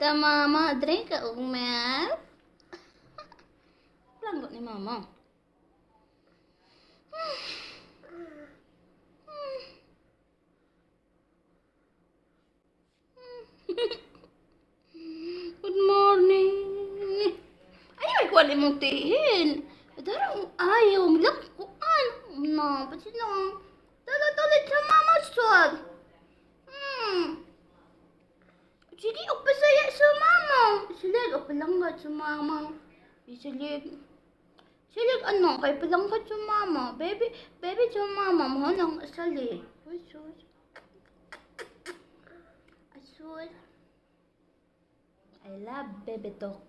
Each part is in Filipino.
Ito, mama. Drink ka og milk. Langgo ni mama. Good morning. Ay, may kuwan imong tihin. Darang ayaw. Milak kuan. No, pati lang. Tulit sa mama, swag. Sige, upasaya sa mama. Silig, upalanggat sa mama. Silig. Silig, ano, kay palanggat sa mama. Baby sa mama. Mahal lang salig. Asus. Asus. I love baby talk.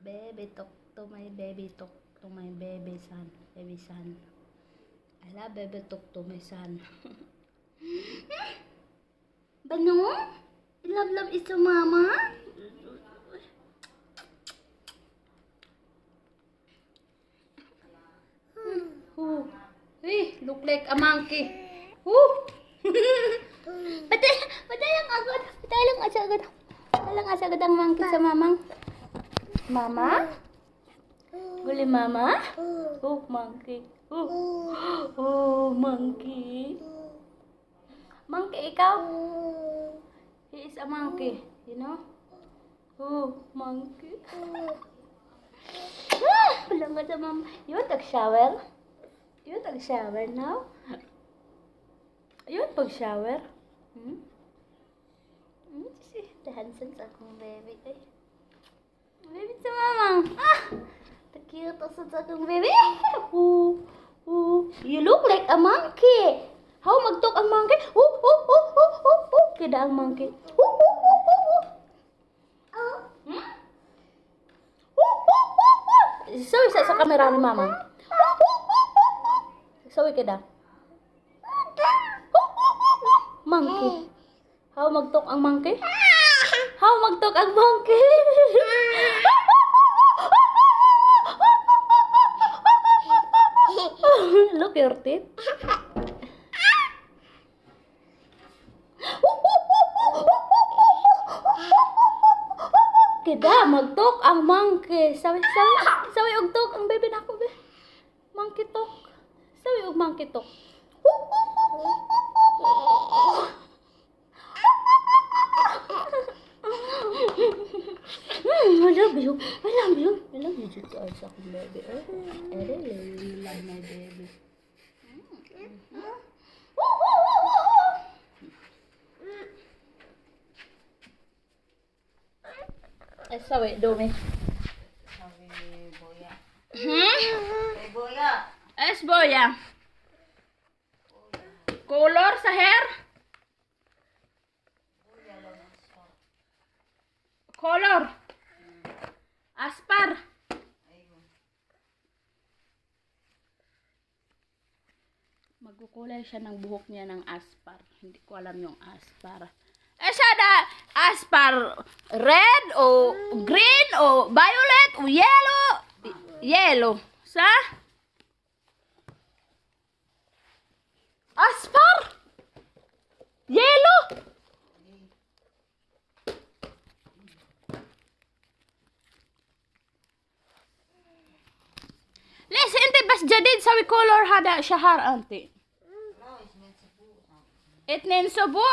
Baby talk to my baby talk to my baby son. Baby son. I love baby talk to my son. Bano? Love ito mama? Hey, look like a monkey. Patay lang agad. Patay lang agad ang monkey sa mamang. Mama? Guli mama? Oh, monkey. Oh, monkey. Monkey, ikaw? He is a monkey, you know? Oh, monkey. Walang ka sa mama. You want to shower? You want to shower now? You want to shower? The handsome sa akong baby. Ay. Baby sa mama. The cute sa akong baby. You look like a monkey. How magtok ang monkey? Kida ang monkey. Sawi sa kamera ni mama. Sawi kida. Monkey. How magtok ang monkey? How magtok ang monkey? Look your teeth. Kida magtok ang monkey. Sawi og tok ang baby nako be. Monkey tok. Sawi og monkey tok. I love you. I love you just as a baby. I really love my baby. Sawi, dumi. Sabi boya. Boya. Es boya. Color sa hair? Color. Aspar. Magkukulay siya ng buhok niya ng aspar. Hindi ko alam yung aspar. Siya da aspar red o green o violet o yellow. Yellow. Sa? Aspar? Yellow? Listen, inte bas jadid sawi color hada shahar anti. Itnin subo.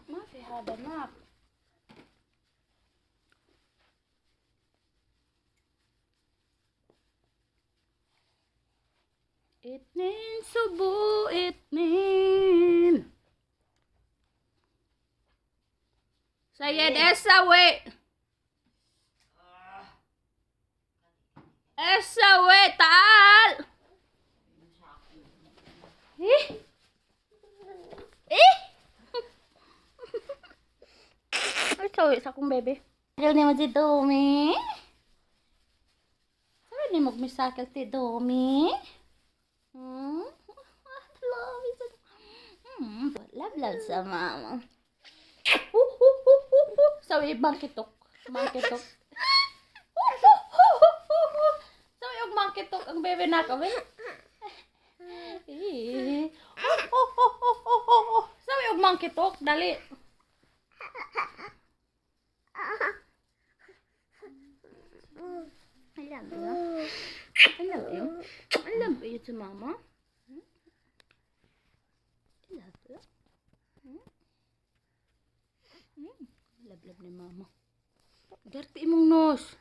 Ma fi hada nap. Itnin subo, itnin. Sayed esawe. Esawe taal. Ay, sawi sa akong bebe. Ayaw ni mo si Domi. Sabi ni mo misakal si Domi. Love sa mama. Sabi bangkitok. Bangkitok. Sabi og bangkitok ang bebe na ka. Sabi og mangkitok, dali. I love you. I love you. I love you to mama. I love you. Love ni mama. Dirty imong nose.